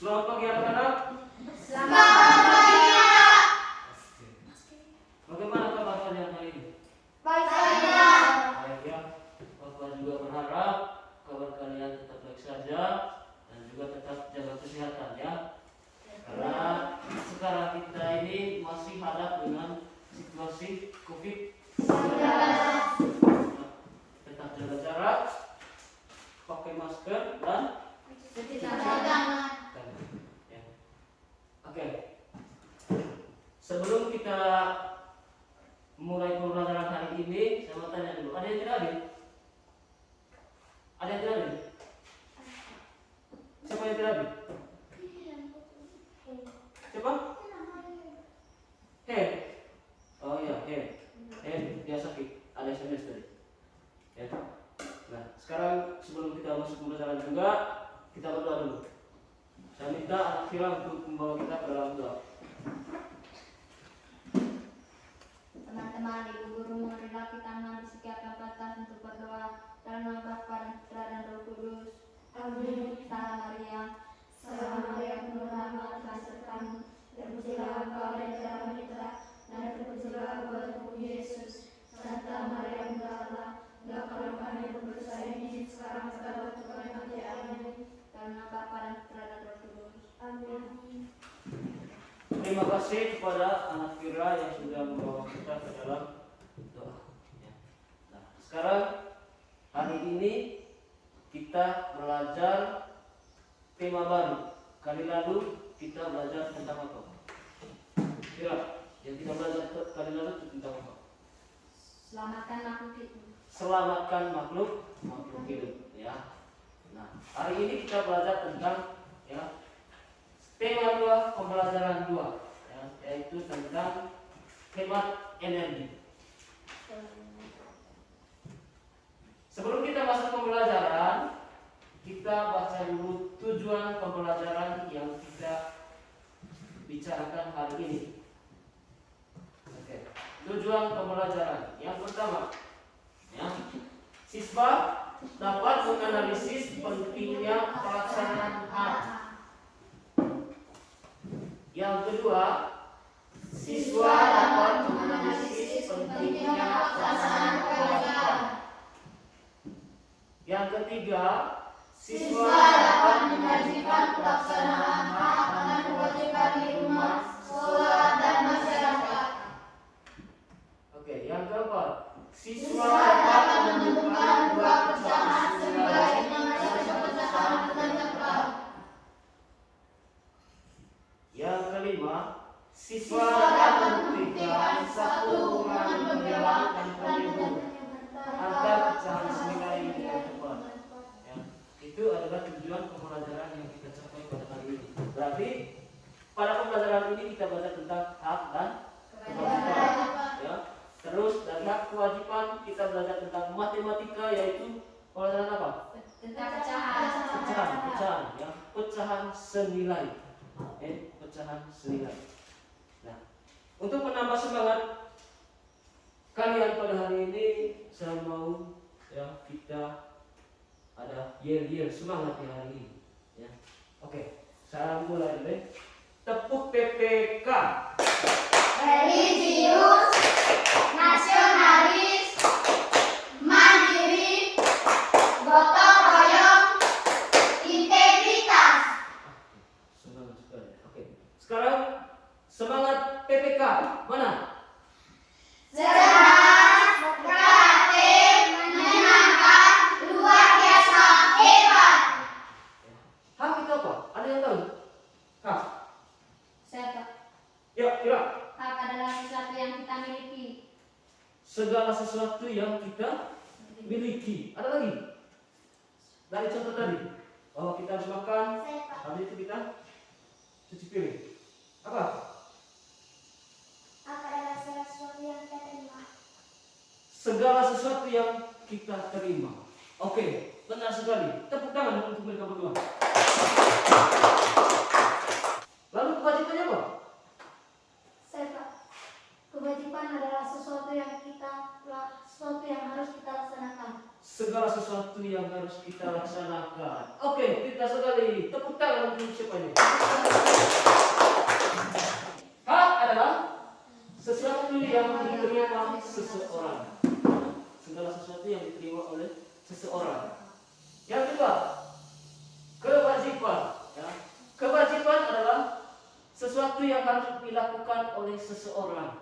Selamat pagi anak-anak. Selamat pagi, Pak. Bagaimana kabar kalian hari ini? Baik saja. Baik ya. Bapak juga berharap kabar kalian tetap baik saja dan juga tetap jaga kesehatan ya. Karena sekarang kita ini masih hadap dengan situasi COVID-19. Tetap jaga jarak, pakai masker dan Cuci tangan. ya. Oke. Sebelum kita mulai pembelajaran hari ini, saya mau tanya dulu. Ada yang tidak hadir? Ada yang tidak hadir? Siapa yang tidak hadir? Siapa? He. Oh iya, He. Dia sakit. Ada SMS tadi. Ya. Nah, sekarang sebelum kita masuk pembelajaran juga, kita berdoa dulu. Saya minta anak Fira untuk membawa kita ke dalam doa. Teman-teman, ibu guru marilah kita mengambil setiap kesempatan untuk berdoa dalam nama Bapa dan Putra dan Roh Kudus. Amin. Salam Maria, penuh rahmat, Tuhan sertamu. Terpujilah engkau di antara wanita, dan terpujilah buah tubuhmu Yesus. Santa Maria Bunda Allah, doakanlah kami yang berdosa ini sekarang pada waktu kami mati. Amin. Dalam nama Bapa dan Putra dan Roh Kudus. Amin. Terima kasih kepada anak Fira yang sudah membawa kita ke dalam doa. Ya. Nah, sekarang hari ini kita belajar tema baru. Kali lalu kita belajar tentang apa? Fira, yang kita belajar kali lalu itu tentang apa? Selamatkan makhluk hidup. Selamatkan makhluk hidup. Ya. Nah, hari ini kita belajar tentang tema 2, pembelajaran 2, yaitu tentang hemat energi. Sebelum kita masuk pembelajaran, kita baca dulu tujuan pembelajaran yang kita bicarakan hari ini. Oke. Tujuan pembelajaran yang pertama, siswa dapat menganalisis pentingnya pelaksanaan hak. Yang kedua, siswa dapat menganalisis pentingnya pelaksanaan kewajiban. Yang ketiga, siswa dapat menyajikan pelaksanaan hak dan kewajiban di rumah, sekolah, dan masyarakat. Oke, yang keempat, siswa dapat menentukan dua pecahan sebagai pecahan tercepat. Yang kelima, siswa dapat membuktikan satu hubungan pembelaan dan penyambung antar pecahan senilai yang tepat. Ya, itu adalah tujuan pembelajaran yang kita capai pada hari ini. Berarti pada pembelajaran ini kita belajar tentang hak dan kewajiban. Ya. Terus dari hak kewajiban kita belajar tentang matematika, yaitu pelajaran apa? Tentang pecahan. Pecahan, ya, pecahan senilai. Pecahan senilai. Nah, untuk menambah semangat kalian pada hari ini, saya mau kita ada yel semangat di hari ini. Ya. Oke, saya mulai dulu. Tepuk PPK. Religius, nasionalis, mandiri, gotong royong, integritas. Semangat sekali. Oke. Sekarang semangat PPK. Mana? Cerdas, kreatif, menyenangkan, luar biasa, hebat. Hak itu apa? Ada yang tahu? Hak. Saya tahu. Yuk, kira. Hak adalah sesuatu yang kita miliki. Segala sesuatu yang kita miliki. Ada lagi? Dari contoh tadi, bahwa kita harus makan, habis itu kita cuci piring. Apa? Hak adalah sesuatu yang kita terima. Segala sesuatu yang kita terima. Oke, benar sekali. Tepuk tangan untuk mereka berdua. Lalu kewajibannya apa? Saya tahu. Kewajiban adalah sesuatu yang harus kita laksanakan. Segala sesuatu yang harus kita laksanakan. Oke, kita sekali. Tepuk tangan untuk siapa ini? sesuatu yang harus dilakukan oleh seseorang.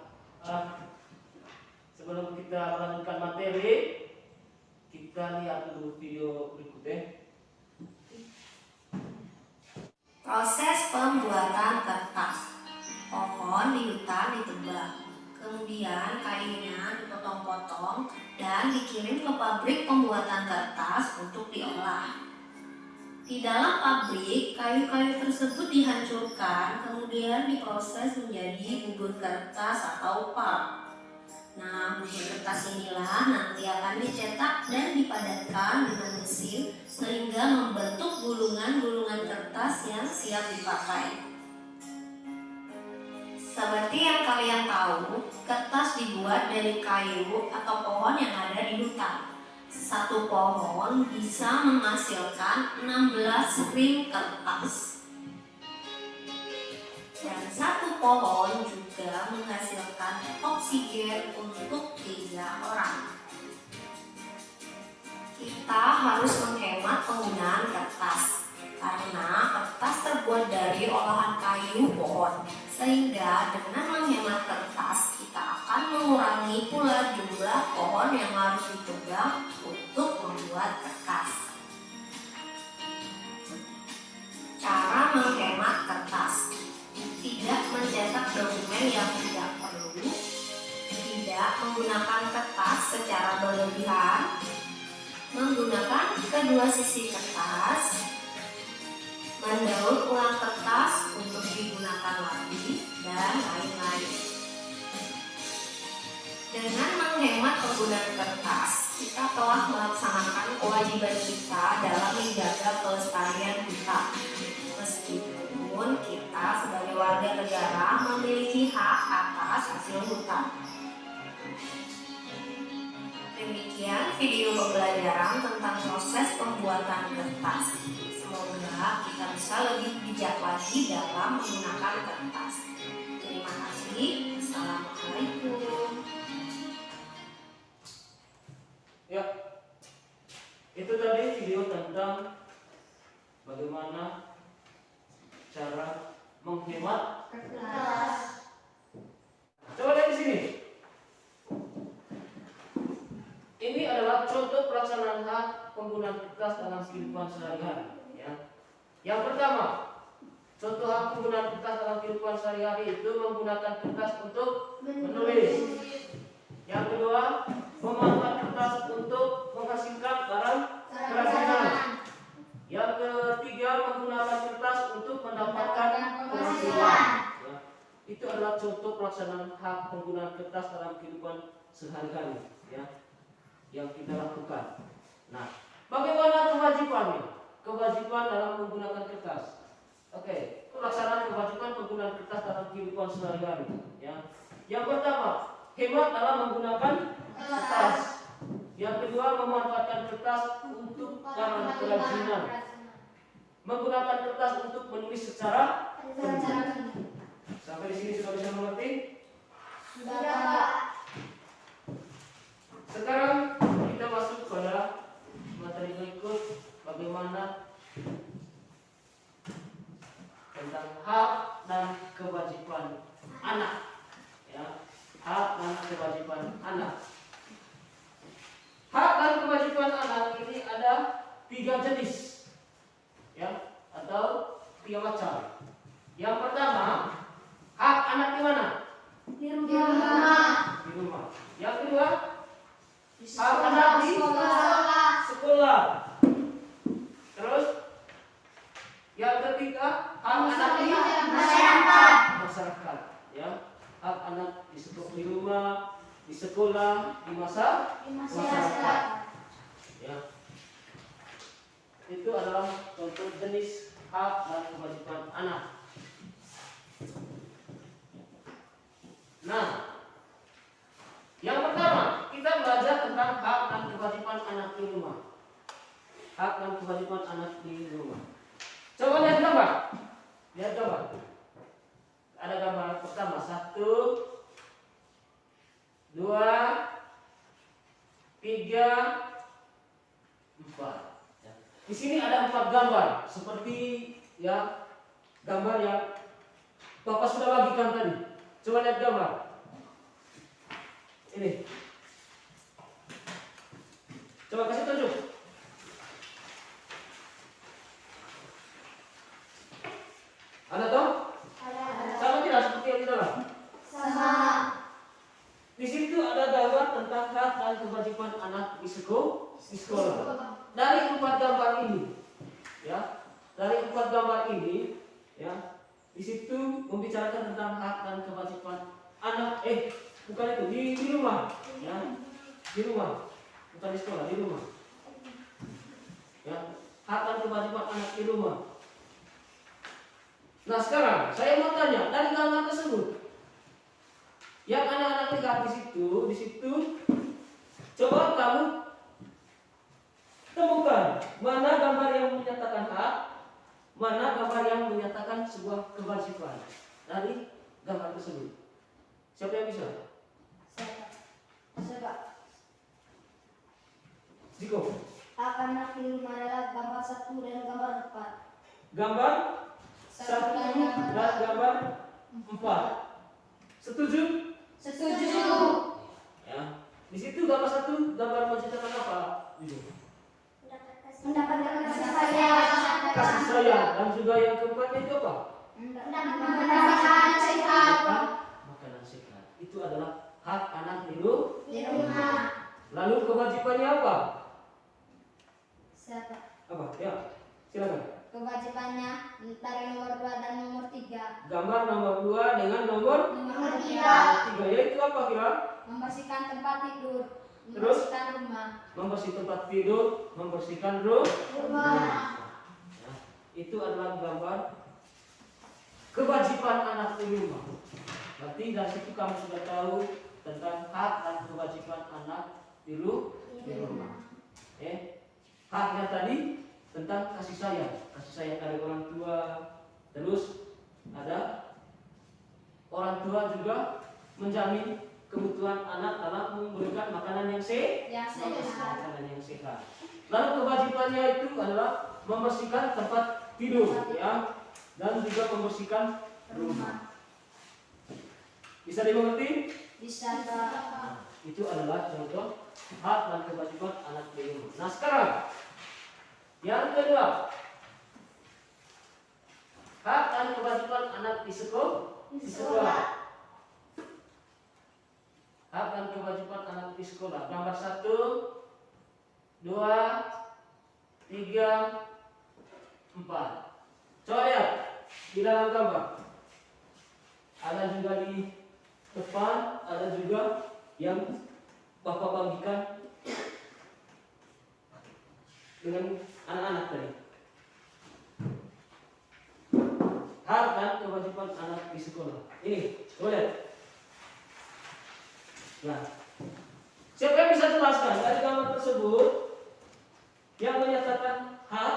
Sebelum kita melanjutkan materi, kita lihat dulu video berikutnya. Proses pembuatan kertas. Pohon di hutan ditebang, kemudian kayunya dipotong-potong dan dikirim ke pabrik pembuatan kertas untuk diolah. Di dalam pabrik, kayu-kayu tersebut dihancurkan, kemudian diproses menjadi bubur kertas atau pulp. Nah, bubur kertas inilah nanti akan dicetak dan dipadatkan dengan mesin sehingga membentuk gulungan-gulungan kertas yang siap dipakai. Seperti yang kalian tahu, kertas dibuat dari kayu atau pohon yang ada di hutan. Satu pohon bisa menghasilkan 16 ring kertas. Dan satu pohon juga menghasilkan oksigen untuk 3 orang. Kita harus menghemat penggunaan kertas karena kertas terbuat dari olahan kayu pohon, sehingga dengan menghemat kertas kita akan mengurangi pula jumlah pohon yang harus ditebang untuk membuat kertas. Cara menghemat kertas: tidak mencetak dokumen yang tidak perlu, tidak menggunakan kertas secara berlebihan, menggunakan kedua sisi kertas, mendaur ulang kertas untuk digunakan lagi, dan lain-lain. Dengan menghemat penggunaan kertas, kita telah melaksanakan kewajiban kita dalam menjaga kelestarian hutan. Meskipun kita sebagai warga negara memiliki hak atas hasil hutan. Demikian video pembelajaran tentang proses pembuatan kertas. Semoga kita bisa lebih bijak lagi dalam menggunakan kertas. Terima kasih. Assalamualaikum. Ya, itu tadi video tentang bagaimana cara menghemat Kertas. Coba lihat di sini. Ini adalah contoh pelaksanaan hak penggunaan kertas dalam kehidupan sehari-hari. Ya. Yang pertama, contoh hak penggunaan kertas dalam kehidupan sehari-hari itu menggunakan kertas untuk menulis. Yang kedua, memanfaatkan kertas untuk menghasilkan barang kerajinan. Yang ketiga, menggunakan kertas untuk mendapatkan penghasilan. Ya. Itu adalah contoh pelaksanaan hak penggunaan kertas dalam kehidupan sehari-hari. Ya. Yang kita lakukan. Nah, bagaimana kewajibannya? Kewajiban dalam menggunakan kertas. Oke, pelaksanaan kewajiban penggunaan kertas dalam kehidupan sehari-hari. Ya. Yang pertama, hemat dalam menggunakan kertas. Yang kedua, memanfaatkan kertas untuk barang kerajinan. Menggunakan kertas untuk menulis secara terjadi. Sampai di sini sudah bisa mengerti? Sudah. Sekarang kita masuk pada materi berikut, bagaimana tentang hak dan kewajiban anak. Ya, hak dan kewajiban anak. Hak dan kewajiban anak ini ada 3 jenis, ya, atau 3 macam. Yang pertama, hak anak di mana? Di rumah. Di rumah. Yang kedua, hak anak di sekolah. Terus yang ketiga, hak anak di masyarakat. Ya, hak anak di rumah, di sekolah, di masyarakat. Ya, itu adalah contoh jenis hak dan kewajiban anak. Nah, yang pertama, kita belajar tentang hak dan kewajiban anak di rumah. Hak dan kewajiban anak di rumah. Coba lihat gambar. Lihat gambar. Ada gambar pertama. 1, 2, 3, 4. Ya. Di sini ada 4 gambar. Seperti ya gambar yang Bapak sudah bagikan tadi. Coba lihat gambar. Ini. Coba kasih tunjuk. Ada toh? Sama tidak seperti yang di dalam? Sama. Di situ ada gambar tentang hak dan kewajiban anak di sekolah. Dari 4 gambar ini, ya, dari 4 gambar ini, ya, di situ membicarakan tentang hak dan kewajiban anak. Bukan itu, di rumah, ya, di rumah, bukan di sekolah, di rumah. Ya, hak dan kewajiban anak di rumah. Nah sekarang saya mau tanya dari gambar tersebut, yang anak-anak lihat di situ, coba kamu temukan mana gambar yang menyatakan hak, mana gambar yang menyatakan sebuah kewajiban dari gambar tersebut. Siapa yang bisa? Saya. Jiko. Hak anak di rumah adalah gambar 1 dan gambar 4. Gambar 1 dan gambar 4. Setuju? Setuju. Ya. Di situ gambar 1 gambar menceritakan apa? Mendapatkan kasih sayang. Kasih sayang. Dan juga yang keempatnya itu apa? Mendapatkan nasihat. Makanan sehat. Itu adalah hak anak di rumah. Lalu kewajibannya apa? Siapa? Apa? Ya. Silakan. Kewajibannya dari nomor 2 dan nomor 3. Gambar nomor 2 dengan nomor 3. 3. Yaitu apa kira? Membersihkan tempat tidur. Terus? Membersihkan rumah. Membersihkan tempat tidur, membersihkan rumah. Ya. Itu adalah gambar kewajiban anak di rumah. Berarti dari situ kamu sudah tahu tentang hak dan kewajiban anak di rumah. Haknya tadi tentang kasih sayang dari orang tua. Terus ada orang tua juga menjamin kebutuhan anak dalam memberikan makanan yang sehat. Makanan yang sehat. Lalu kewajibannya itu adalah membersihkan tempat tidur, ya, dan juga membersihkan rumah. Bisa dimengerti? Bisa. Nah, itu adalah contoh hak dan kewajiban anak di rumah. Nah sekarang yang kedua, hak dan kewajiban anak di sekolah. Hak dan kewajiban anak di sekolah. Gambar 1, 2, 3, 4. Coba lihat di dalam gambar. Ada juga di depan, ada juga yang Bapak bagikan dengan anak-anak tadi. Hak dan kewajiban anak di sekolah. Ini, coba lihat. Nah, siapa yang bisa jelaskan dari gambar tersebut yang menyatakan hak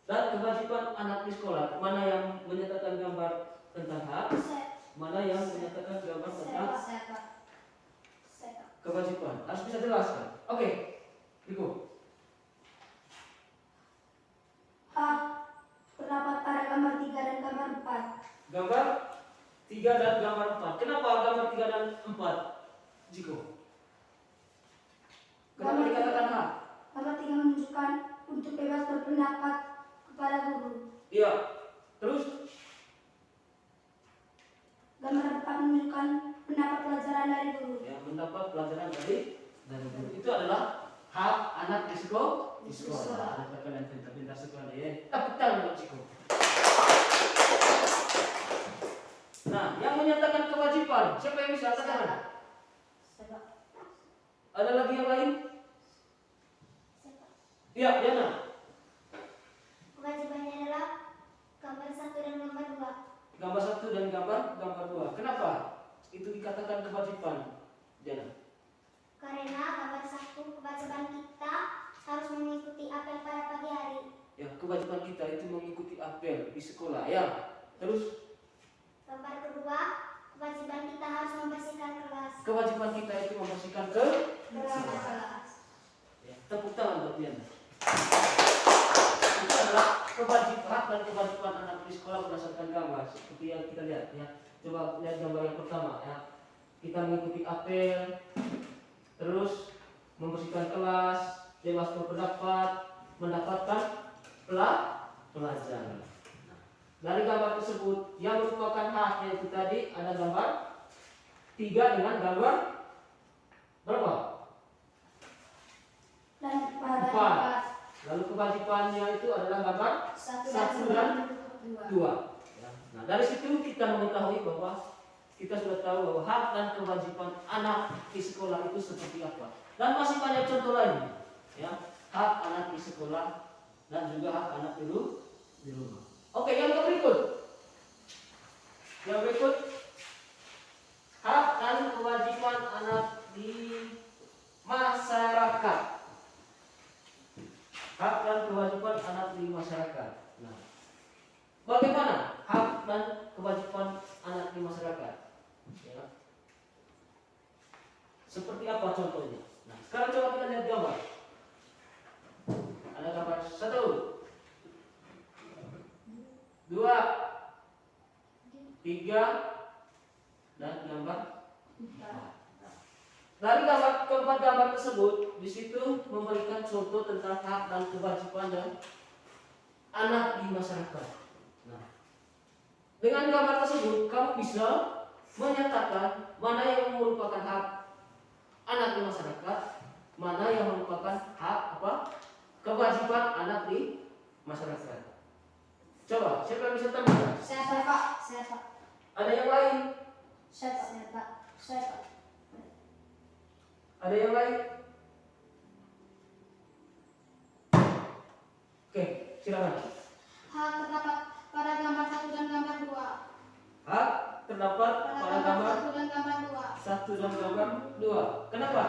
dan kewajiban anak di sekolah? Mana yang menyatakan gambar tentang hak? Mana yang menyatakan gambar tentang kewajiban? Harus bisa jelaskan. Oke, Riko. Hak terdapat pada gambar 3 dan gambar 4. Gambar 3 dan gambar 4. Kenapa gambar 3 dan 4? Jiko. Kenapa Gambar dikatakan hak? Gambar 3 menunjukkan untuk bebas berpendapat kepada guru. Iya. Terus Gambar 4 menunjukkan mendapat pelajaran dari guru. ya, mendapat pelajaran dari guru. Itu adalah hak anak di sekolah. Ada kalian pintar-pintar sekolah ya. Tepuk tangan buat Jiko. Nah, yang menyatakan kewajiban, siapa yang bisa katakan? Ada lagi yang lain? Iya, Diana. Kewajibannya adalah gambar 1 dan gambar 2. Gambar 1 dan gambar 2. Kenapa itu dikatakan kewajiban, Diana? Karena gambar 1 kewajiban kita harus mengikuti apel pada pagi hari. Ya, kewajiban kita itu mengikuti apel di sekolah, ya. Terus Gambar kedua, kewajiban kita harus membersihkan kelas. kewajiban kita itu membersihkan Kelas. ya, tepuk tangan buat Diana. Itu adalah hak dan kewajiban anak di sekolah berdasarkan gambar seperti yang kita lihat ya. Coba lihat gambar yang pertama ya. Kita mengikuti apel, terus membersihkan kelas, bebas berpendapat, mendapatkan pelajaran. Dari gambar tersebut yang merupakan hak yaitu tadi ada gambar 3 dengan gambar berapa? 4. Lalu kewajibannya itu adalah gambar 1 dan 2. Ya. Nah, dari situ kita mengetahui bahwa kita sudah tahu bahwa hak dan kewajiban anak di sekolah itu seperti apa. Dan masih banyak contoh lain. Ya, hak anak di sekolah dan juga hak anak di rumah. Oke, yang berikut. Yang berikut hak dan kewajiban anak di masyarakat. Hak dan kewajiban anak di masyarakat. Nah, bagaimana hak dan kewajiban anak di masyarakat? Ya. Seperti apa contohnya? Nah, sekarang coba kita lihat gambar. Ada gambar 1, 2, 3, dan gambar 4. Dari keempat gambar tersebut, di situ memberikan contoh tentang hak dan kewajiban dan anak di masyarakat. Nah, dengan gambar tersebut, kamu bisa menyatakan mana yang merupakan hak anak di masyarakat, mana yang merupakan hak kewajiban anak di masyarakat. Coba, siapa yang bisa tambahkan? Saya Pak. Ada yang lain? Saya Pak. Ada yang lain? Oke, silakan. Hak terdapat pada gambar 1 dan gambar 2. Hak terdapat pada gambar 1 dan gambar 1 dan gambar 2. Kenapa?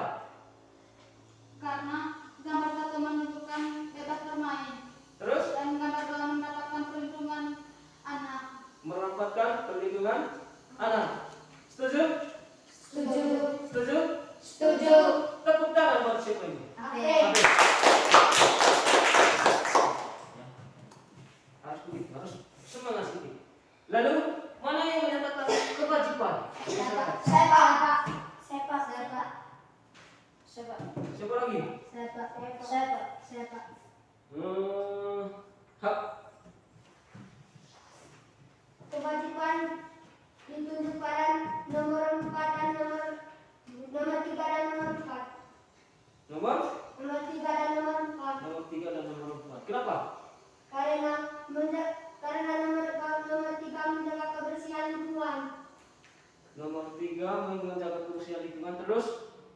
Karena gambar 1 menunjukkan bebas bermain Terus dan gambar 2 mendapatkan perlindungan anak. mendapatkan perlindungan anak. Setuju? Setuju. Tepuk tangan buat siapa ini? Oke. Ya. Harus begitu, harus semangat sedikit. Lalu mana yang menyatakan kewajiban? Saya Pak. Siapa lagi? Saya Pak. Hak. Kewajiban ditunjuk pada nomor 4 dan nomor 3 dan nomor 4. Nomor 3 dan nomor 4. nomor 3 dan nomor 4. Kenapa? Karena nomor 3 menjaga kebersihan lingkungan Nomor 3 menjaga kebersihan lingkungan, terus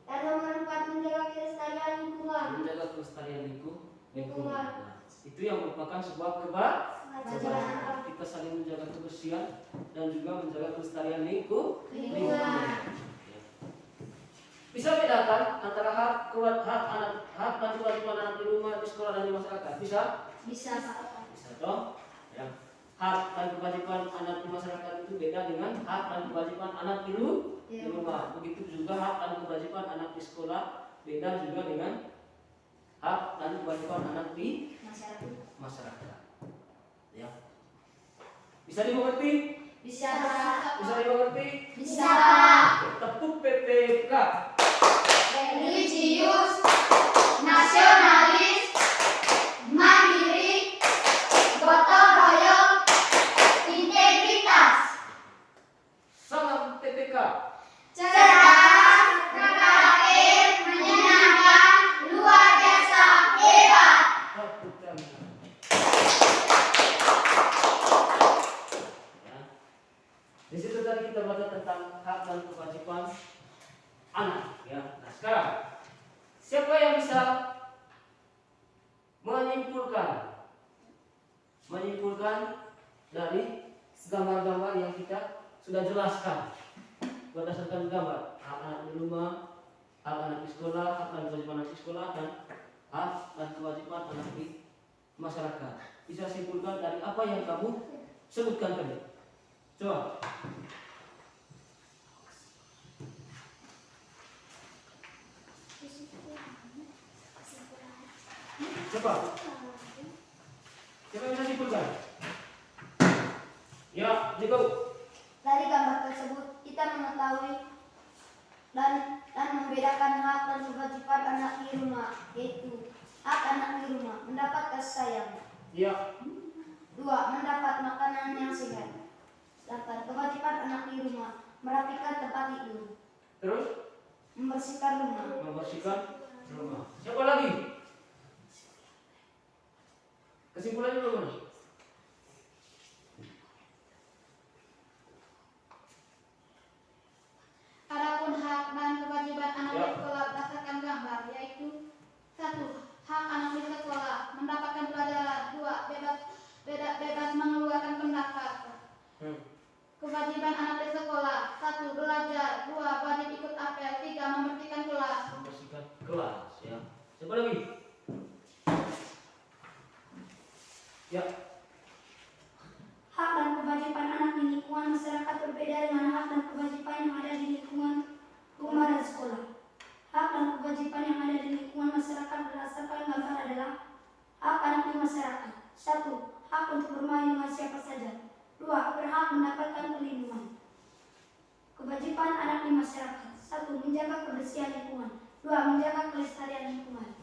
dan nomor 4 menjaga kelestarian lingkungan. menjaga kelestarian lingkungan. Nah, itu yang merupakan sebuah kewajiban. Kita saling menjaga kebersihan dan juga menjaga kelestarian lingkungan. Ya. Bisa bedakan antara hak dan kewajiban anak di rumah, di sekolah dan di masyarakat? Bisa? Bisa Pak. Bisa dong. Ya. Hak dan kewajiban anak di masyarakat itu beda dengan hak dan kewajiban anak di rumah. Begitu juga hak dan kewajiban anak di sekolah beda juga dengan hak dan kewajiban anak di masyarakat. Ya. Bisa dimengerti? Bisa. Bisa dimengerti? Bisa. Tepuk PPK. Religius, nasionalis, mandiri, gotong royong, integritas, Salam TPK. cerdas, kreatif, menyenangkan, luar biasa, hebat. Tepuk tangan. Ya. Di situ tadi kita baca tentang hak dan kewajiban anak. Ya. Nah, sekarang siapa yang bisa menyimpulkan dari gambar-gambar yang kita sudah jelaskan berdasarkan gambar hak anak di rumah, hak anak di sekolah, hak dan kewajiban anak di sekolah, dan hak dan kewajiban anak di masyarakat. Bisa simpulkan dari apa yang kamu sebutkan tadi? Coba. Coba. Siapa yang bisa simpulkan? Ya, Jiko. Dari gambar tersebut kita mengetahui dan membedakan hak dan kewajiban anak di rumah, yaitu hak anak di rumah mendapat kasih sayang. Ya. 2. Mendapat makanan yang sehat. Sedangkan kewajiban anak di rumah merapikan tempat tidur, Terus membersihkan rumah. membersihkan rumah. Siapa lagi? Kesimpulannya bagaimana? Adapun hak dan kewajiban anak Ya. di sekolah berdasarkan gambar, yaitu 1. Hak anak di sekolah mendapatkan pelajaran. 2. Bebas mengeluarkan pendapat. Kewajiban anak di sekolah: 1. Belajar. 2. Wajib ikut apel. 3. Membersihkan kelas. Membersihkan kelas. Ya. Siapa lagi? Ya. Hak dan kewajiban anak di lingkungan masyarakat berbeda dengan hak dan kewajiban yang ada di lingkungan rumah dan sekolah. Hak dan kewajiban yang ada di lingkungan masyarakat berdasarkan gambar adalah hak anak di masyarakat. 1. Hak untuk bermain dengan siapa saja. 2. Berhak mendapatkan perlindungan. Kewajiban anak di masyarakat: 1. Menjaga kebersihan lingkungan. 2. Menjaga kelestarian lingkungan.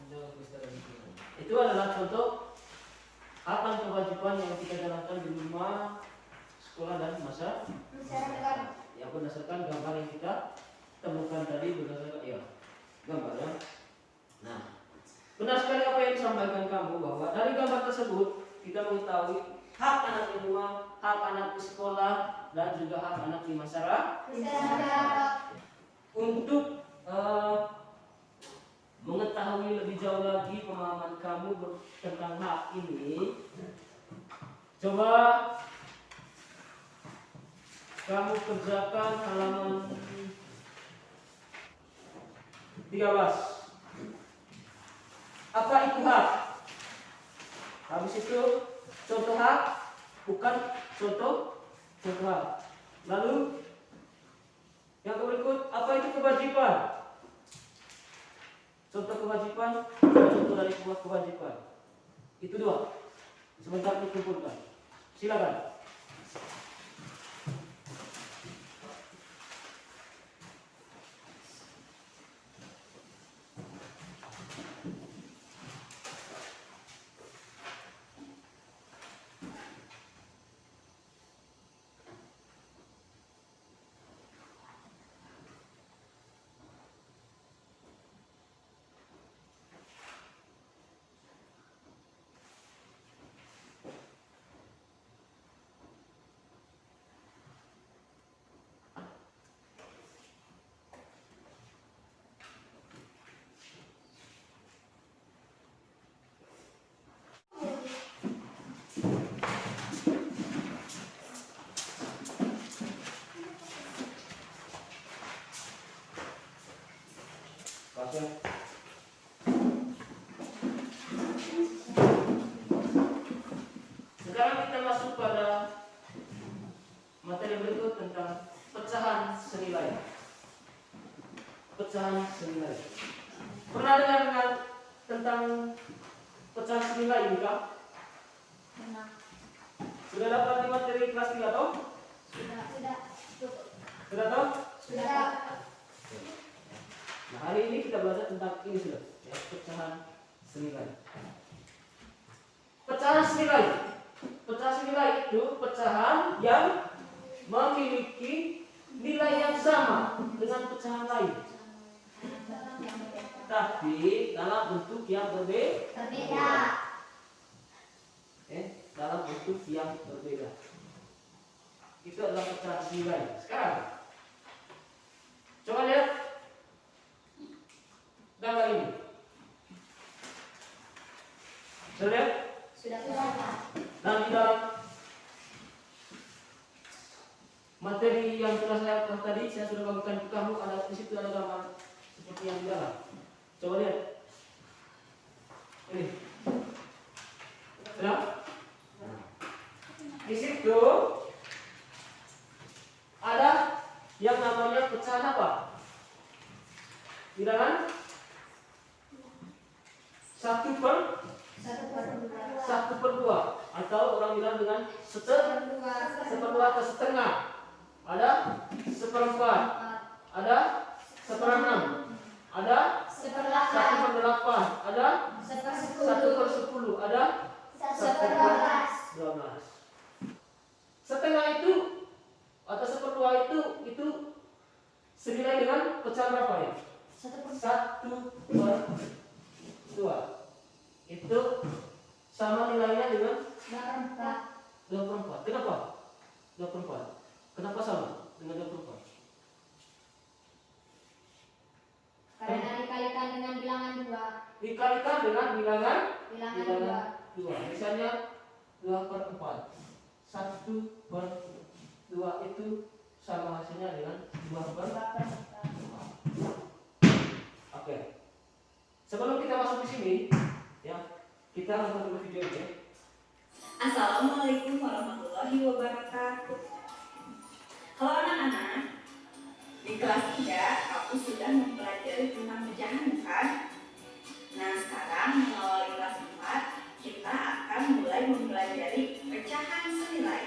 Itu adalah contoh hak dan kewajiban yang kita jalankan di rumah, sekolah dan masyarakat. Ya, berdasarkan gambar yang kita temukan tadi, berdasarkan ya gambar ya. Nah, benar sekali apa yang disampaikan kamu, bahwa dari gambar tersebut kita mengetahui hak anak di rumah, hak anak di sekolah, dan juga hak anak di masyarakat. Untuk mengetahui lebih jauh lagi pemahaman kamu tentang hak ini, coba kamu kerjakan halaman 13. Apa itu hak? Habis itu contoh hak, bukan contoh hak. Lalu yang berikut, apa itu kewajiban? Contoh kewajiban, contoh dari sebuah kewajiban. Itu 2. Sebentar dikumpulkan. Silakan. Pasang. Sekarang kita masuk pada materi berikut tentang pecahan senilai. Pecahan senilai. Pernah dengar tentang pecahan senilai ini, Kak? Benar. Sudah dapat di materi kelas 3 toh? Sudah. Sudah toh? Sudah. Nah, hari ini kita belajar tentang ini sudah, ya, pecahan senilai. Pecahan senilai. Pecahan senilai itu pecahan yang memiliki nilai yang sama dengan pecahan lain, tapi dalam bentuk yang berbeda. Dalam bentuk yang berbeda. Itu adalah pecahan senilai. Sekarang coba lihat gambar ini. Sudah lihat? Sudah. Nah, di dalam materi yang telah saya buat tadi, saya sudah bagikan ke kamu. Ada di situ ada gambar seperti yang di dalam. Coba lihat. Ini. Sudah? Di situ ada yang namanya pecahan apa? Bilangan 1/2. Atau orang bilang dengan seperempat atau setengah. Ada seperempat. Ada seperenam. Ada 1/8. Ada 1/10. Ada 1/12. Setengah itu atau 1/2 itu senilai dengan pecahan berapa ya? 1/2. Itu sama nilainya dengan 24. Kenapa? 24. Kenapa sama dengan 24? Karena dikalikan dengan bilangan 2. Dikalikan dengan bilangan Bilangan 2. Misalnya 2/4. 1/2 itu sama hasilnya dengan 2/4. Oke. Sebelum kita masuk di sini, ya, kita nonton dulu video ini. Assalamualaikum warahmatullahi wabarakatuh. Halo anak-anak, di kelas 3 aku sudah mempelajari tentang pecahan bukan? Nah sekarang mengawali kelas 4, kita akan mulai mempelajari pecahan senilai.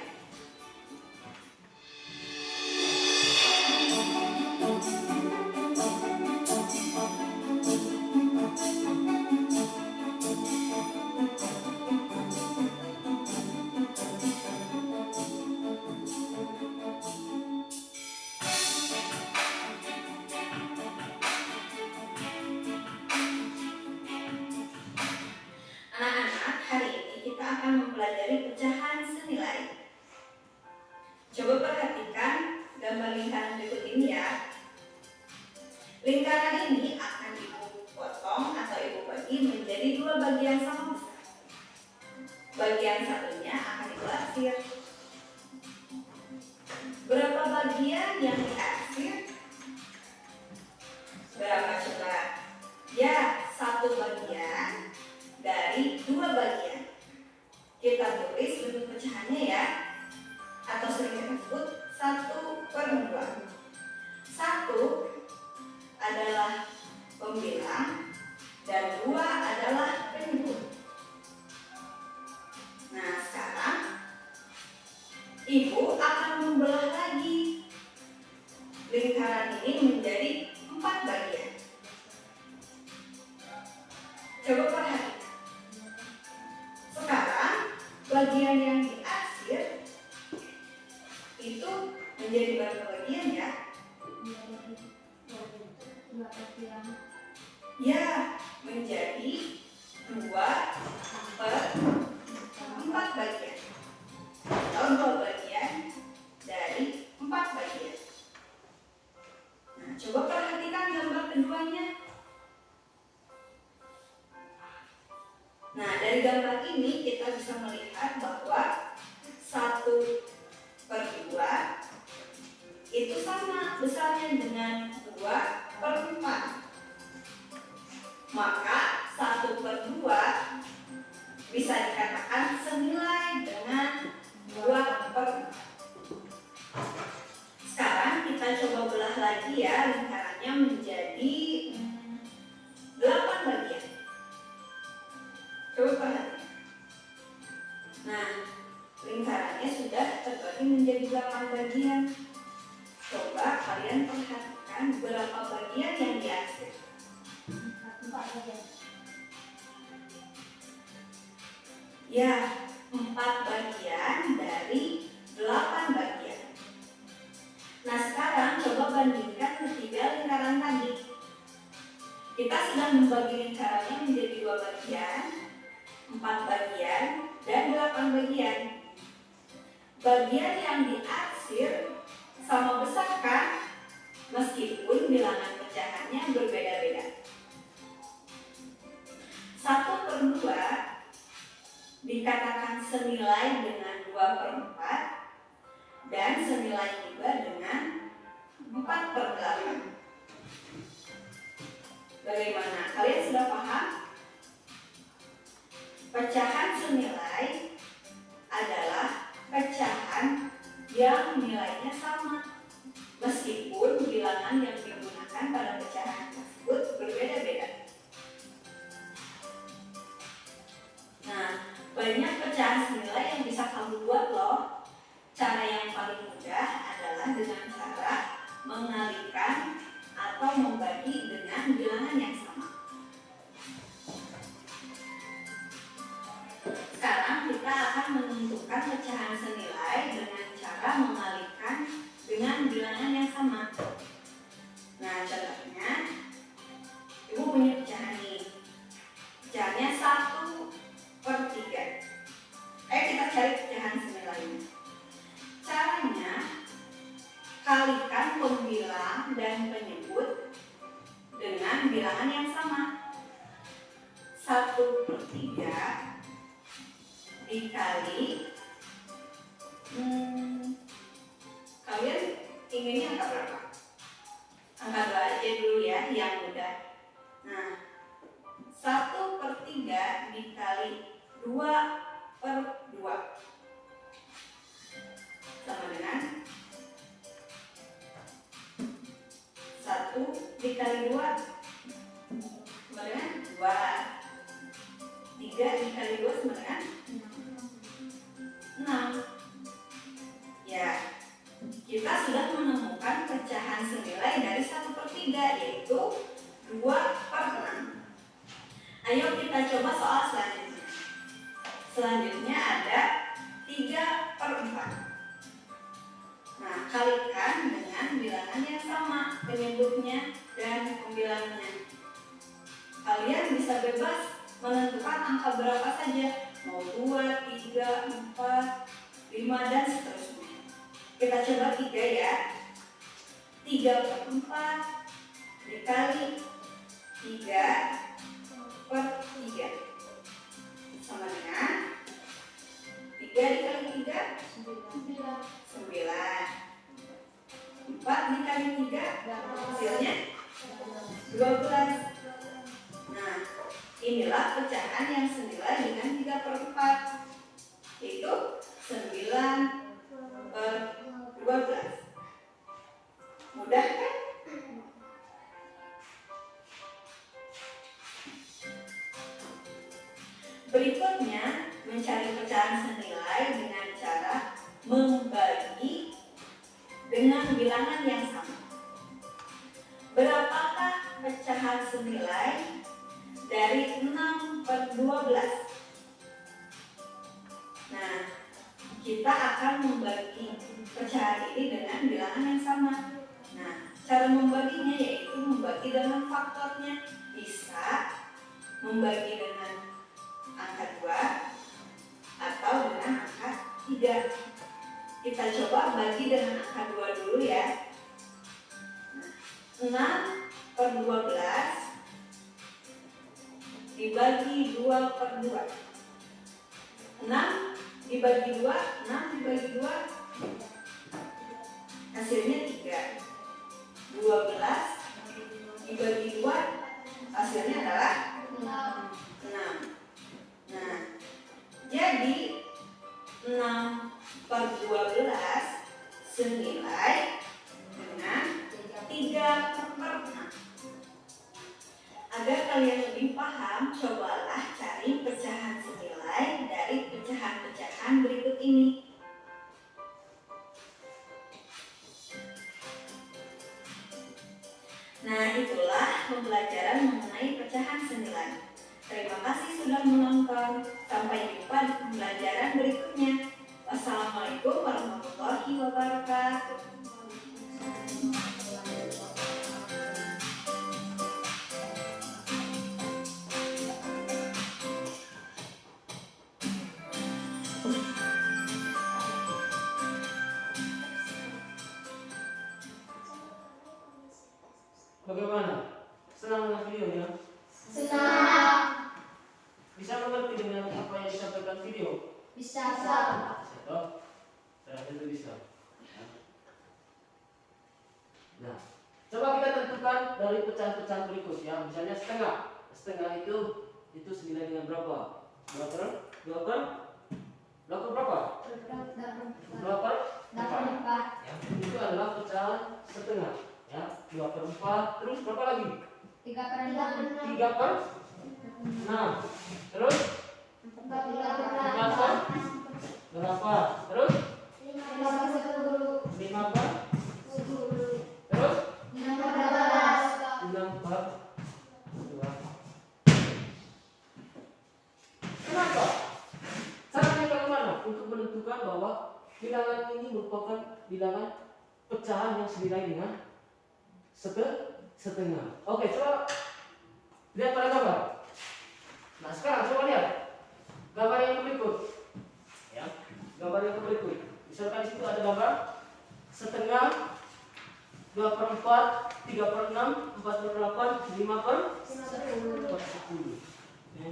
Anak-anak, hari ini kita akan mempelajari pecahan senilai. Coba perhatikan gambar lingkaran berikut ini ya. Lingkaran ini akan ibu potong atau ibu bagi menjadi 2 bagian sama besar. Bagian satunya akan ibu arsir. Berapa bagian yang diarsir? Berapa coba? Ya, 1 bagian dari 2 bagian. Kita tulis bentuk pecahannya ya, atau sering kita sebut 1/2. 1 adalah pembilang dan 2 adalah penyebut. Nah sekarang ibu akan membelah lagi lingkaran ini menjadi 4 bagian. Coba perhatikan. Sekarang bagian yang diarsir itu menjadi berapa bagian ya? 2 bagian. Ya, menjadi 2/4 bagian. Atau 2 bagian dari 4 bagian. Nah, coba perhatikan gambar keduanya. Nah, dari gambar ini kita bisa melihat bahwa 1/2 itu sama besarnya dengan 2/4. Maka 1/2 bisa dikatakan senilai dengan 2/4. Sekarang kita coba belah lagi ya lingkarannya menjadi 8 bagian. Coba perhatikan. Nah, lingkarannya sudah terbagi menjadi 8 bagian. Coba kalian perhatikan berapa bagian yang diarsir. 4 bagian. Ya, 4 bagian dari 8 bagian. Nah, sekarang coba bandingkan ketiga lingkaran tadi. Kita sudah membagi lingkarannya menjadi 2 bagian, 4 bagian, dan 8 bagian. Bagian yang diarsir sama besar kan? Meskipun bilangan pecahannya berbeda-beda. 1/2 dikatakan senilai dengan 2/4 dan senilai juga dengan 4/8. Bagaimana? Kalian sudah paham? Pecahan senilai adalah pecahan yang nilainya sama meskipun bilangan yang digunakan pada pecahan tersebut berbeda-beda. Nah, Banyak pecahan senilai yang bisa kamu buat loh. Cara yang paling mudah adalah dengan cara mengalihkan atau membagi dengan bilangan yang sama. Sekarang kita akan menentukan pecahan senilai dengan cara mengalihkan dengan bilangan yang sama. Nah, contohnya, Ibu punya pecahan nih. Pecahannya 1/3. Ayo kita cari pecahan senilainya. Caranya, kalikan pembilang dan penyebut dengan bilangan yang sama. 1/3 dikali kalian inginnya angka berapa? Angka 2 aja dulu ya, yang mudah. Nah, 1/3 dikali 2/2 sama dengan 1 dikali 2 sama dengan 2. 3 dikali 2 sama dengan 6. Ya, kita sudah menemukan pecahan senilai dari 1/3, yaitu 2/6. Ayo kita coba soal selanjutnya. Selanjutnya ada 3/4. Nah, kalikan dengan bilangan yang sama, penyebutnya dan pembilangnya. Kalian bisa bebas menentukan angka berapa saja, mau 2, 3, 4, 5, dan seterusnya. Kita coba 3 ya. 3/4 dikali 3/3 sama dengan 3 dikali 3 9. 4 dikali 3 hasilnya 12. Nah, inilah pecahan yang senilai dengan 3/4, yaitu 9/12. Mudah kan? Berikutnya, mencari pecahan senilai dengan cara membagi dengan bilangan yang sama. Berapakah pecahan senilai dari 6/12? Nah, kita akan membagi pecahan ini dengan bilangan yang sama. Nah, cara membaginya yaitu membagi dengan faktornya. Bisa membagi dengan angka 2 atau dengan angka 3. Kita coba bagi dengan angka 2 dulu ya. Nah, 6/12 dibagi 2/2. 6 dibagi 2, 6 dibagi 2 hasilnya 3. 12 dibagi 2 hasilnya adalah 6. Nah, jadi 6/12 senilai dengan 3/6. Agar kalian lebih paham, cobalah cari pecahan senilai dari pecahan-pecahan berikut ini. Nah, itulah pembelajaran mengenai pecahan senilai. Terima kasih sudah menonton. Sampai jumpa di pembelajaran berikutnya. Wassalamualaikum warahmatullahi wabarakatuh. Bagaimana? Senang dengan videonya? Senang. Bisa mengerti dengan apa yang disampaikan video? Bisa. Bisa toh? Saya itu bisa. Nah, coba kita tentukan dari pecahan-pecahan berikut ya. Misalnya setengah. Setengah itu senilai dengan berapa? 2 per berapa? 2/4. Ya, itu adalah pecahan setengah. Ya, 2/4. Terus berapa lagi? 3/6. 3/6. Terus 4/6. 8. Terus 5 per 10. 5 per 10. terus 6 per 12. 6 per 2. Kenapa? Caranya bagaimana? Untuk menentukan bahwa bilangan ini merupakan bilangan pecahan yang senilai dengan setengah. Oke, coba lihat pada gambar. Nah, sekarang coba lihat gambar yang berikut. Ya, gambar yang berikut. Misalkan di situ ada gambar setengah, 2 per 4, 3 per 6, 4 per 8, 5 per 10. Ya.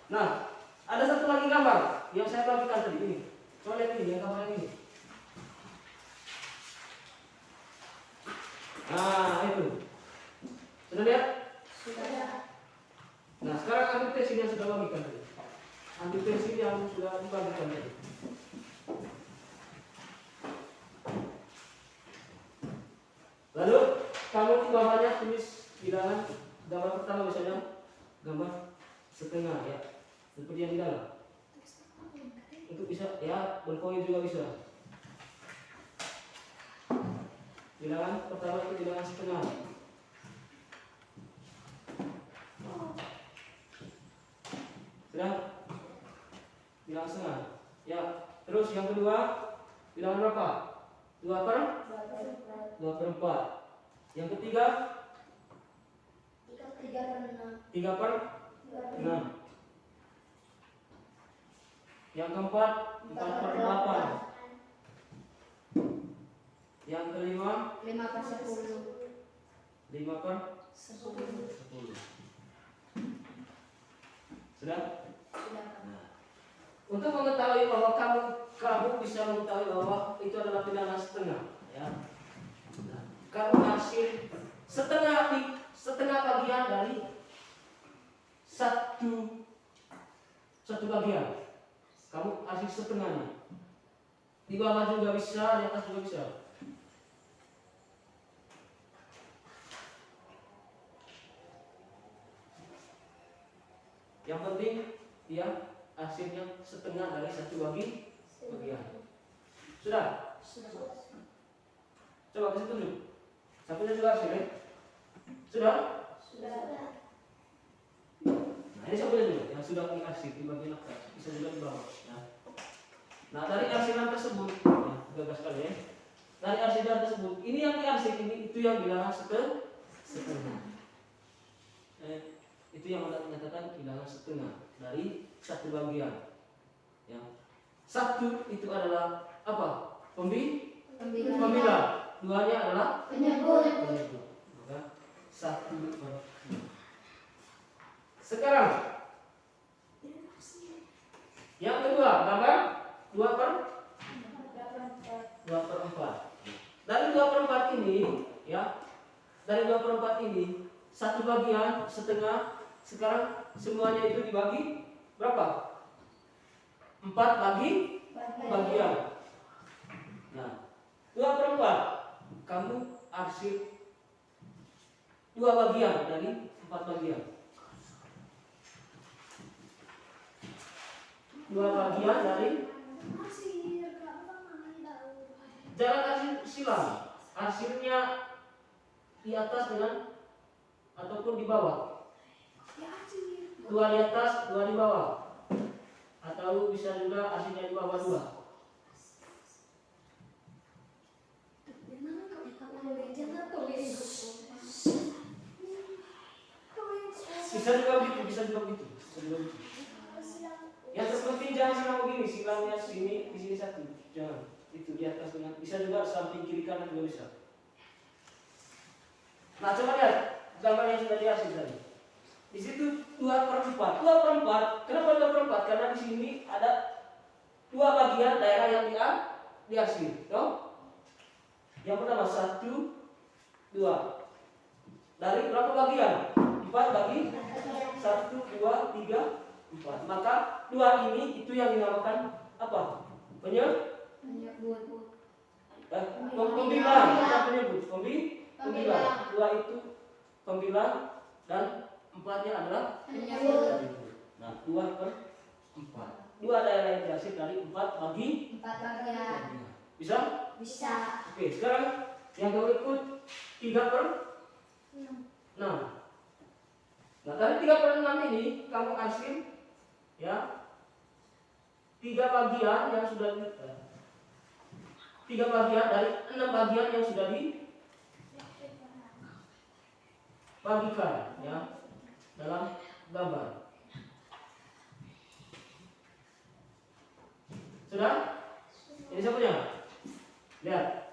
Nah, ada satu lagi gambar yang saya bagikan tadi ini. Coba lihat ini, yang gambar ini. Nah, itu. Sudah lihat? Sudah. Nah, sekarang ambil pensil yang sudah bagikan tadi. Ambil pensil yang sudah dibagikan tadi. Lalu kamu di bawahnya tulis bilangan. Gambar pertama misalnya gambar setengah ya, seperti yang di dalam. Itu bisa ya, berpoin juga bisa. Bilangan pertama itu bilangan setengah. Sudah? Bilangan setengah. Ya, terus yang kedua bilangan berapa? 2 per 4. Yang ketiga 3 per 6. Yang keempat 4 per 8. Yang kelima 5 per 10. 5 per 10. 10. Sudah? Nah, untuk mengetahui bahwa kamu bisa mengetahui bahwa itu adalah bilangan setengah, ya. Nah, kamu hasil setengah bagian dari satu bagian. Kamu hasil setengahnya. Di bawah juga bisa, di atas juga bisa. Yang penting dia hasilnya setengah dari satu bagian. Sudah? Coba kasih tunjuk. Satunya juga hasilnya. Sudah? Nah, ini satunya juga yang sudah dikasih di bagian atas, bisa juga di bawah. Ya. Nah, dari arsiran tersebut, ya, gagas sekali ya. Dari arsiran tersebut, ini yang diarsip ini itu yang bilangan setengah. Itu yang menyatakan bilangan setengah dari satu bagian. Ya. Satu itu adalah apa? Pembilang. Duanya adalah Penyebut. Maka 1 per 2. Sekarang yang kedua gambar 2 per 4. Dari 2 per 4 ini, ya, dari 2 per 4 ini satu bagian setengah. Sekarang semuanya itu dibagi berapa? 4 bagian. Nah, 2 per 4 kamu arsip 2 bagian dari 4 bagian. 2 bagian dari jalan arsip silang. Arsipnya di atas dengan ataupun di bawah. 2 di atas, 2 di bawah. Atau bisa juga arsipnya di bawah 2. Bisa juga begitu. Yang terpenting jangan silang begini, silangnya sini, di sini satu. Jangan. Itu di atas dengan bisa juga samping kiri kanan juga bisa. Nah, coba lihat gambar yang sudah diarsip tadi. Di situ 2 per 4. 2 per 4. Kenapa 2 per 4? Karena di sini ada 2 bagian daerah yang diarsip. Toh? Yang pertama 1, 2. Dari berapa bagian? 4 bagi 1, 2, 3, 4. Maka 2 ini itu yang dinamakan apa? Penyebut. Pembilang, bukan penyebut. Pembilang. 2 itu pembilang dan 4-nya adalah Penyebut. nah, 2 per 4. 2 daerah yang dihasil dari 4 bagi 4 bagian. bisa? Bisa. Oke, sekarang yang berikut 3 per 6. Nah, dari 3 per 6 ini kamu hasil ya 3 bagian yang sudah 3 bagian dari 6 bagian yang sudah dibagikan ya dalam gambar. Sudah? Ini saya punya. Lihat.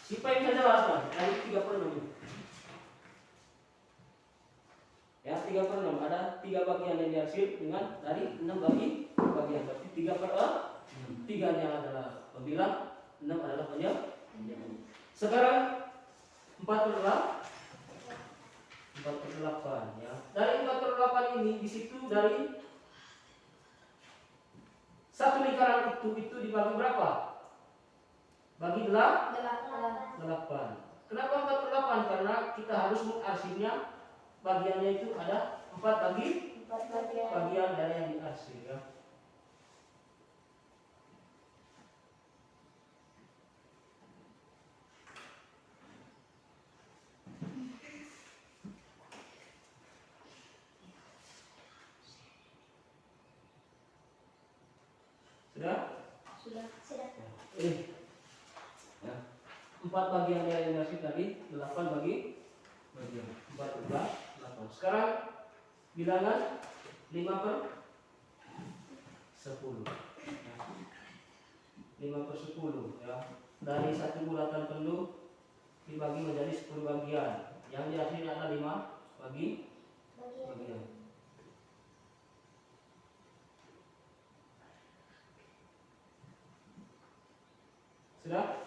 Siapa yang bisa jelaskan dari 3 per 6 ini? Ya, 3 per 6 ada 3 bagian yang dihasil dengan dari 6 bagian. Berarti 3 per 6. 3 nya adalah pembilang, 6 adalah penjauh. Sekarang 4 per 8 ya. Dari 4 per 8 ini di situ dari satu lingkaran itu dibagi berapa? Bagi 8. Kenapa 4 per 8? Karena kita harus mengarsipnya. Bagiannya itu ada 4 bagian dari yang diarsip ya. Sudah? Ya. 4 bagian yang diarsip tadi 8 bagi bagian 4 per 8. Sekarang bilangan 5 per 10. 5 per 10 ya. Dari satu bulatan penuh dibagi menjadi 10 bagian. Yang dihasilkan adalah 5 bagian. Sudah?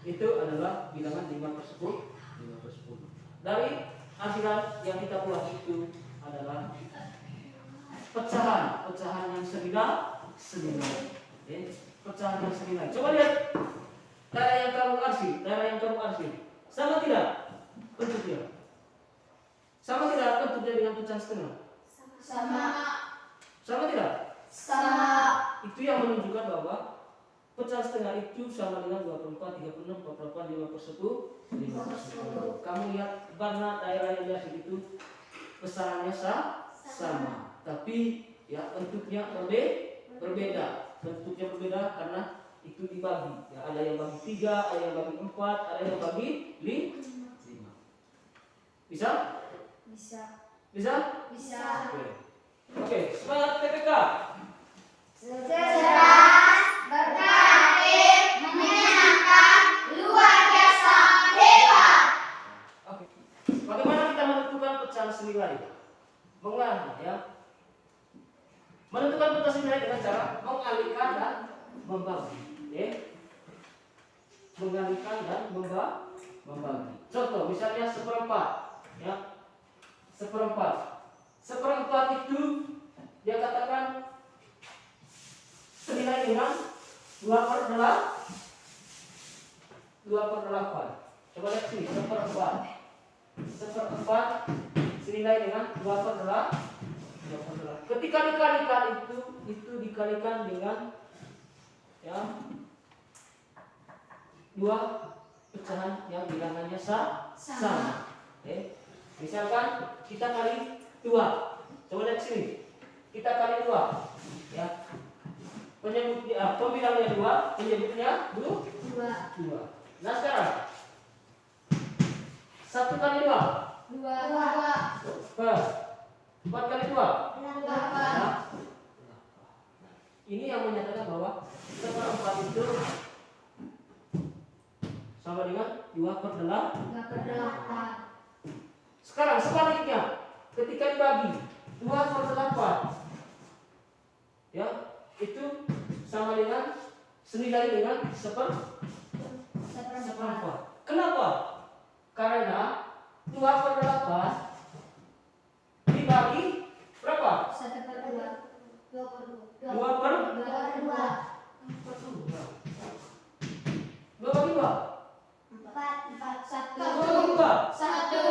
Itu adalah bilangan 5 per 10. Dari hasilan yang kita buat itu adalah pecahan yang senilai. Pecahan yang senilai. Coba lihat daerah yang kamu arsip, sama tidak bentuknya? Sama tidak bentuknya dengan pecahan setengah? Sama tidak? Itu yang menunjukkan bahwa pecahan setengah itu sama dengan 2 per 4, 3 per 6, 4 per 8, 5 per 10, 5 per 10. Kamu lihat warna daerah yang dihasil itu besarannya sama, tapi ya bentuknya berbeda. Bentuknya berbeda karena itu dibagi. Ya, ada yang bagi 3, ada yang bagi 4, ada yang bagi 5. Bisa? Oke, semangat PPK. Cerdas, berkreatif, menyenangkan, luar biasa, hebat. Oke. Bagaimana kita menentukan pecahan senilai? Ya. Menentukan pecahan senilai dengan cara mengalihkan dan membagi. Ya. Mengalihkan dan membagi. Contoh misalnya 1/4. Ya. 1/4. 1/4 itu dia katakan senilai dengan 2 per 8. Coba lihat sini, 1/4 senilai dengan 2 per 8. Ketika dikalikan itu dikalikan dengan ya 2 pecahan yang bilangannya sama. Oke. Misalkan kita kali 2. Coba lihat sini. Kita kali 2. Ya. Pembilangnya 2, penyebutnya 2. Nah sekarang 1 kali 2 4 kali 2 nah, ini yang menyatakan bahwa 1/4 itu sama dengan 2 per 8. Sekarang sebaliknya, ketika dibagi 2 per 8 ya, itu sama dengan senilai dengan 1/4. Kenapa? Karena 2 per 8 dibagi berapa? 2 per 2. dua? Satu. Dua. Satu.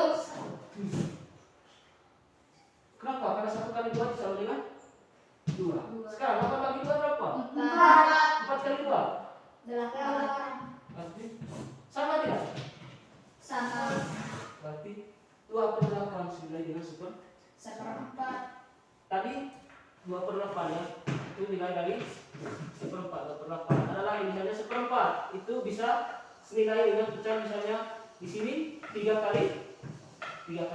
Kenapa? Karena 1 kali 2 disama dengan 2. Sekarang 8 bagi 2 berapa? 4 kali 2. 8. Berarti sama tidak? Sama. Berarti 2/8 senilai dengan 1/4. tadi 2/8 ya. Itu nilai dari 1/4. 2/8. Ada lagi misalnya 1/4. Itu bisa senilai dengan pecahan misalnya di sini 3 kali 3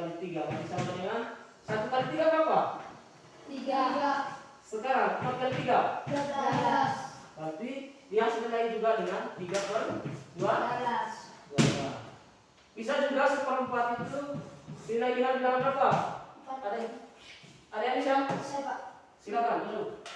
nanti sama dengan 1 kali 3 berapa? 3. Sekarang 4 kali 3 12. berarti dia senilai juga dengan 3/2. 12. Bisa juga 1/4 itu nilai dengan bilangan berapa? Ada yang bisa? Silakan masuk.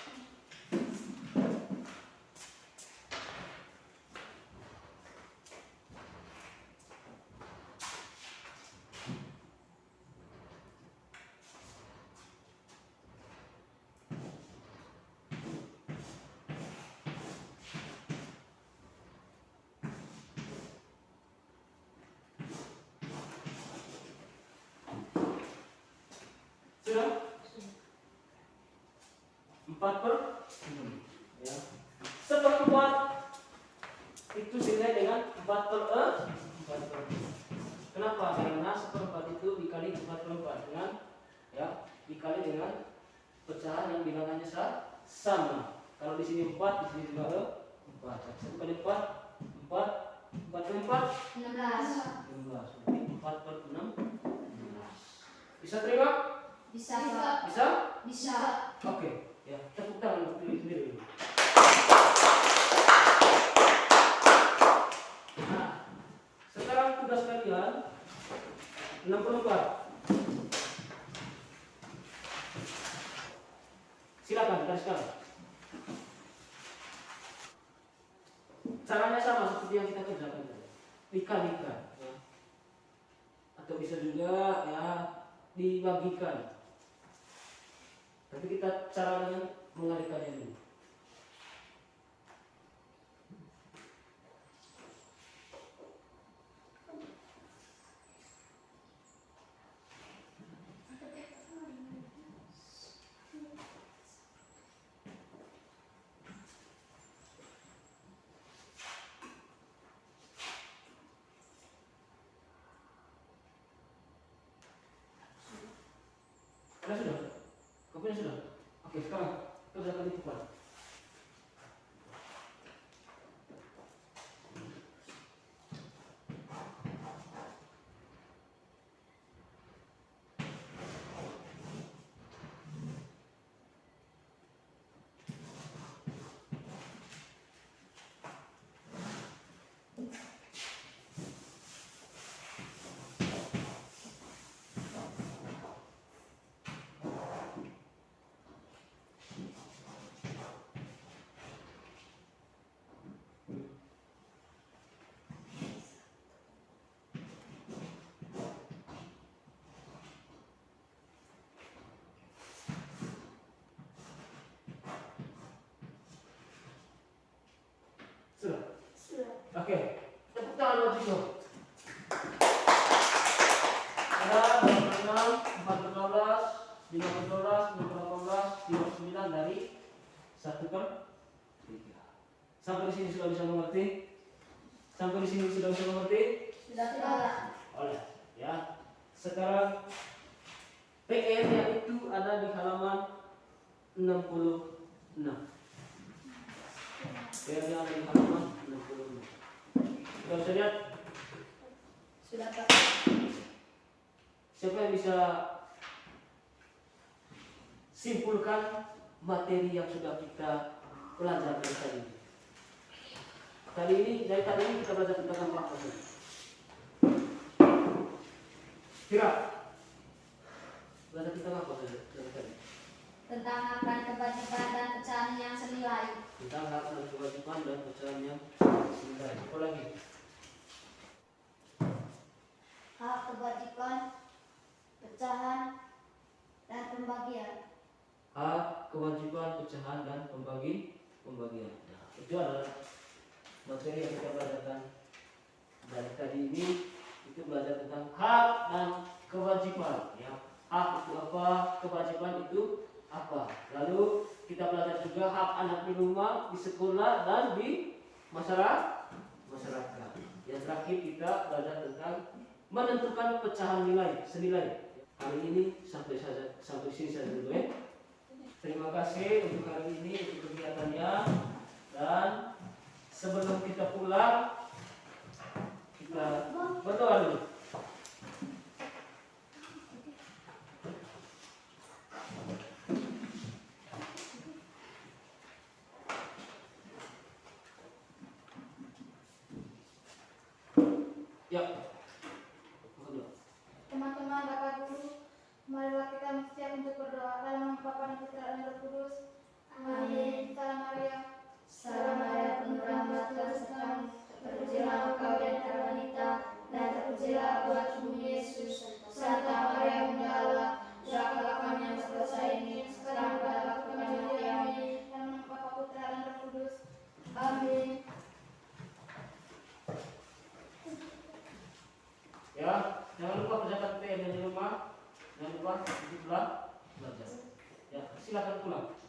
Sudah? 4/6 ya. 1/4 itu senilai dengan 4/4. Kenapa? Karena 1/4 itu dikali 4/4 dengan ya, dikali dengan pecahan yang bilangannya sama. Kalau di sini 4, di sini juga 4. 1 kali 4, 4. 4 kali 4, 16. 16. Berarti 4/6. Bisa terima? Bisa. Bisa? Bisa. Oke, ya tepuk tangan untuk diri sendiri. Nah, sekarang tugas kalian 64. Silakan teruskan. Caranya sama seperti yang kita kerjakan tadi. Dikalikan, ya. Atau bisa juga ya dibagikan. Tapi kita caranya mengalikannya dulu. Sudah? Kopinya sudah? Oke, sekarang kerjakan itu Pak. Sudah? Oke, tepuk tangan buat Ciko. Ada 26, 4/12, 5/12, 6/18, 3/9 dari 1/3. Sampai di sini sudah bisa mengerti? Sampai di sini sudah bisa mengerti? Sudah. Oleh, ya. Sekarang PR-nya itu ada di halaman 66. PR-nya ada di halaman 66. Kita bisa lihat. Sudah, Pak. Siapa yang bisa simpulkan materi yang sudah kita pelajari tadi? Dari tadi ini kita belajar tentang apa? Kira belajar tentang apa dari tadi? Tentang hak dan kewajiban dan pecahan yang senilai. Tentang hak dan kewajiban dan pecahan yang senilai. Apa lagi? Hak, kewajiban, pecahan, dan pembagian. Hak, kewajiban, pecahan dan pembagian. Nah, itu adalah materi yang kita belajarkan Dan tadi ini itu belajar tentang hak dan kewajiban. Ya, hak itu apa, kewajiban itu apa. Lalu kita belajar juga hak anak di rumah, di sekolah, dan di masyarakat. Yang terakhir kita belajar tentang menentukan pecahan nilai senilai. Hari ini sampai sini saja dulu ya. Terima kasih untuk hari ini, untuk kegiatannya. Dan sebelum kita pulang, kita berdoa dulu. Ya. Teman-teman, Bapak Guru, marilah kita siap untuk berdoa dalam nama Bapa dan Putra dan Roh Kudus. Amin. Salam Maria. Salam Maria, penuh rahmat, Tuhan sertamu. Terpujilah engkau di antara wanita, dan terpujilah buah-Mu Yesus. Santa Maria, Bunda Allah, doakanlah kami yang berdosa ini, sekarang pada waktu kami mati. Amin. Dalam nama Bapa, Putra dan Roh Kudus. Amin. Ya, jangan lupa kerjakan PR di rumah. Jangan lupa di pulang belajar. Ya, silakan pulang.